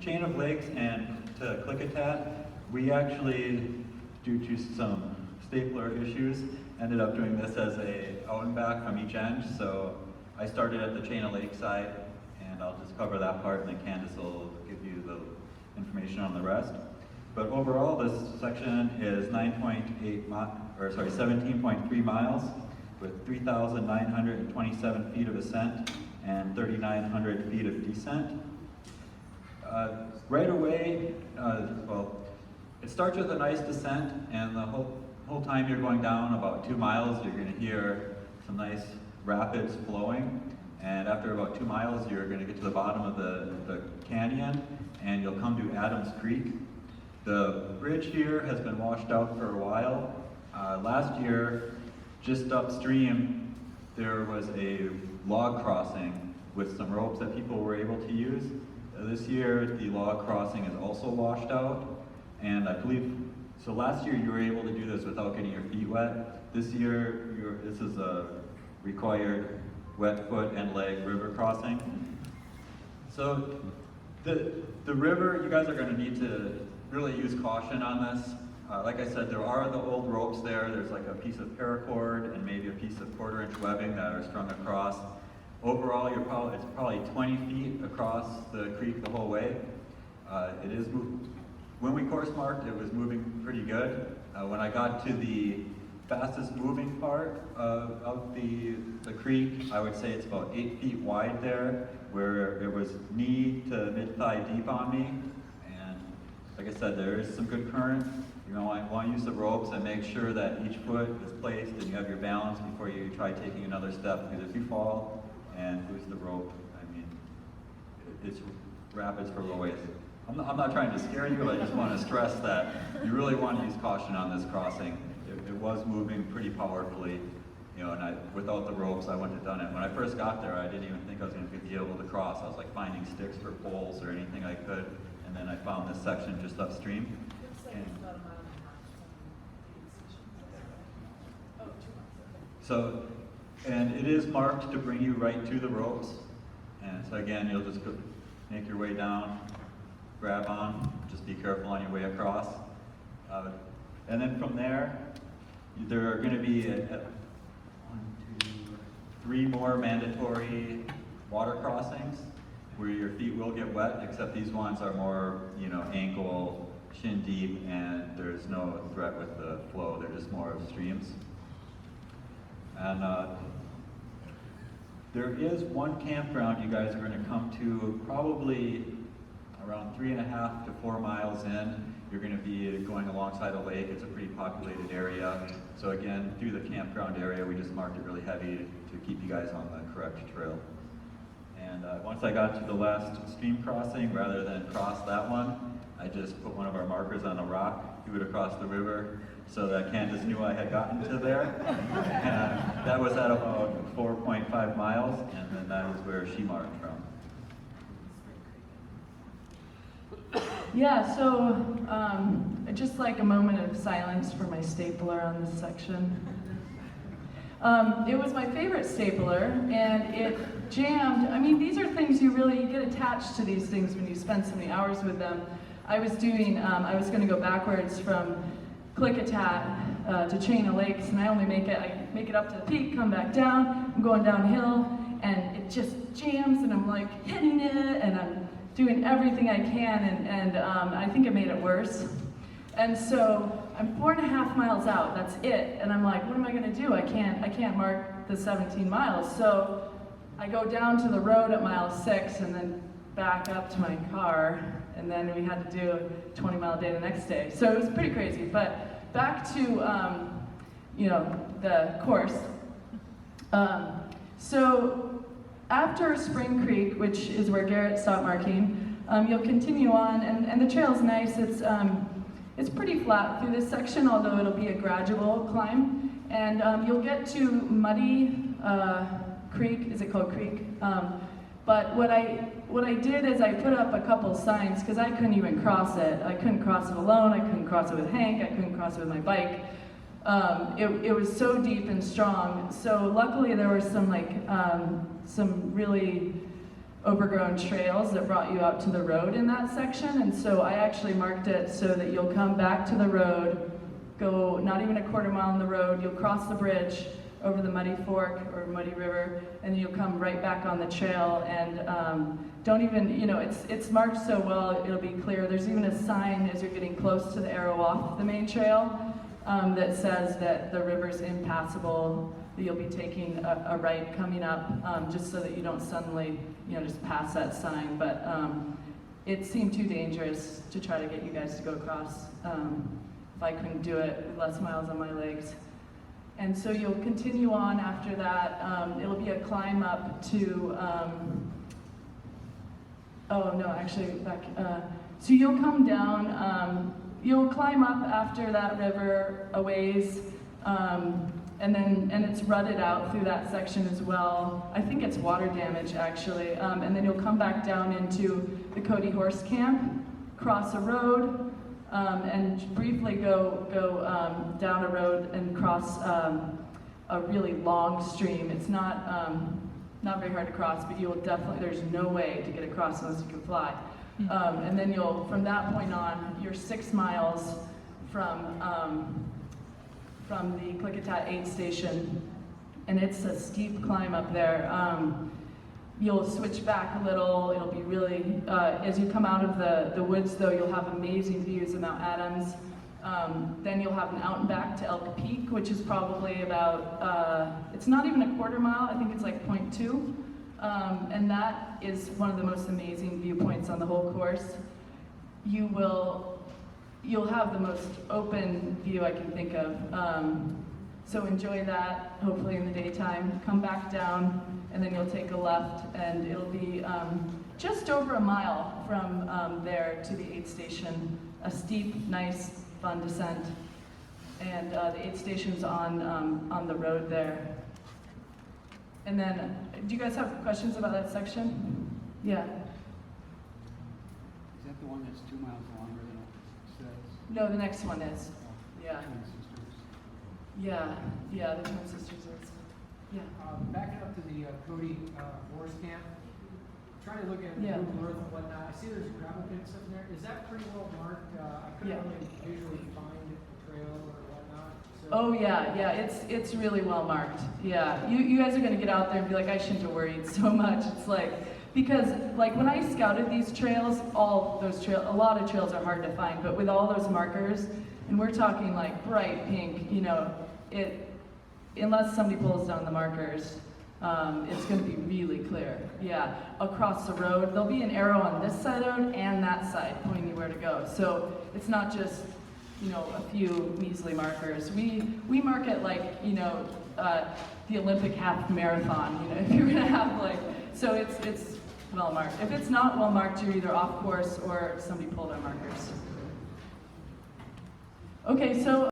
chain of lakes and to klickitat, we actually, due to some stapler issues, ended up doing this as a out and back from each end. So I started at the chain of lake side, and I'll just cover that part, and then Candace will give you the information on the rest. But overall, this section is 17.3 miles with 3,927 feet of ascent and 3,900 feet of descent. Right away, well, it starts with a nice descent, and the whole time you're going down about 2 miles, you're going to hear some nice rapids flowing. And after about 2 miles, you're going to get to the bottom of the canyon, and you'll come to Adams Creek. The bridge here has been washed out for a while. Last year, just upstream, there was a log crossing with some ropes that people were able to use. This year, the log crossing is also washed out, and I believe, so last year you were able to do this without getting your feet wet. This year, this is a required wet foot and leg river crossing. So the river, you guys are going to need to really use caution on this. Like I said, there are the old ropes there. There's like a piece of paracord and maybe a piece of 1/4-inch webbing that are strung across. Overall, it's probably 20 feet across the creek the whole way. It is when we course marked, it was moving pretty good. When I got to the fastest moving part of the creek, I would say it's about 8 feet wide there, where it was knee to mid-thigh deep on me. And like I said, there is some good current. You know, I want to use the ropes and make sure that each foot is placed and you have your balance before you try taking another step. Because if you fall and lose the rope, I mean, it's rapids for always. I'm not trying to scare you, but I just want to stress that you really want to use caution on this crossing. It was moving pretty powerfully, you know, and without the ropes, I wouldn't have done it. When I first got there, I didn't even think I was going to be able to cross. I was like finding sticks for poles or anything I could, and then I found this section just upstream. So, and it is marked to bring you right to the ropes. And so again, you'll just make your way down, grab on, just be careful on your way across. And then from there are going to be 3 more mandatory water crossings where your feet will get wet, except these ones are more, you know, ankle, shin deep, and there's no threat with the flow. They're just more of streams. And there is one campground you guys are going to come to probably around 3.5 to 4 miles in. You're going to be going alongside a lake. It's a pretty populated area. So again, through the campground area, we just marked it really heavy to keep you guys on the correct trail. And once I got to the last stream crossing, rather than cross that one, I just put one of our markers on a rock, threw it across the river, so that Candace knew I had gotten to there. And that was at about 4.5 miles, and then that is where she marked from. Yeah, so I'd just like a moment of silence for my stapler on this section. It was my favorite stapler, and it jammed. I mean, these are things you get attached to these things when you spend so many hours with them. I was going to go backwards from Klickitat to Chain of Lakes, and I make it up to the peak, come back down, I'm going downhill, and it just jams, and I'm like hitting it, and I'm doing everything I can, and I think it made it worse. And so I'm 4.5 miles out, that's it, and I'm like, what am I gonna do? I can't mark the 17 miles. So I go down to the road at mile 6 and then back up to my car, and then we had to do a 20-mile day the next day. So it was pretty crazy, but back to the course. So after Spring Creek, which is where Garrett stopped marking, you'll continue on, and the trail's nice. It's pretty flat through this section, although it'll be a gradual climb. And you'll get to Muddy Creek. Is it called Creek? But what I did is I put up a couple signs because I couldn't even cross it. I couldn't cross it alone. I couldn't cross it with Hank. I couldn't cross it with my bike. It was so deep and strong. So luckily there were some really overgrown trails that brought you out to the road in that section, and so I actually marked it so that you'll come back to the road, go not even a quarter mile on the road, you'll cross the bridge over the Muddy Fork or Muddy River, and you'll come right back on the trail, and don't even, you know, it's marked so well, it'll be clear. There's even a sign as you're getting close to the arrow off the main trail that says that the river's impassable, that you'll be taking a right coming up, just so that you don't suddenly, you know, just pass that sign. But it seemed too dangerous to try to get you guys to go across if I couldn't do it with less miles on my legs. And so you'll continue on after that. It'll be a climb up to, oh no, actually back, so you'll come down, you'll climb up after that river a ways, and it's rutted out through that section as well. I think it's water damage actually. And then you'll come back down into the Cody Horse Camp, cross a road, and briefly go down a road and cross a really long stream. It's not very hard to cross, but you'll definitely, there's no way to get across unless you can fly. And then you'll, from that point on, you're 6 miles from the Klickitat aid station, and it's a steep climb up there. You'll switch back a little, it'll be really, as you come out of the woods though, you'll have amazing views of Mount Adams. Then you'll have an out and back to Elk Peak, which is probably about, it's not even a quarter mile, I think it's like 0.2. And that is one of the most amazing viewpoints on the whole course. You'll have the most open view I can think of. So enjoy that, hopefully in the daytime. Come back down, and then you'll take a left, and it'll be just over a mile from there to the aid station. A steep, nice, fun descent. And the aid station's on the road there. And then, do you guys have questions about that section? Yeah. Is that the one that's 2 miles longer than it says? No, the next one is. Yeah. Twin Sisters. Yeah, the Twin Sisters is. Yeah. Backing up to the Cody Horse Camp, trying to look at Google Earth and whatnot, I see there's gravel pits up there. Is that pretty well marked? I couldn't really visually find the trail or whatnot. So Oh yeah, it's really well marked. Yeah, you guys are gonna get out there and be like, I shouldn't have worried so much. It's like, because like when I scouted these trails, a lot of trails are hard to find, but with all those markers, and we're talking like bright pink, you know, unless somebody pulls down the markers, it's going to be really clear. Yeah, across the road, there'll be an arrow on this side of the road and that side pointing you where to go. So it's not just, you know, a few measly markers. We mark it like, you know, the Olympic half marathon. You know, if you're going to have like, so it's well marked. If it's not well marked, you're either off course or somebody pulled our markers. Okay, so.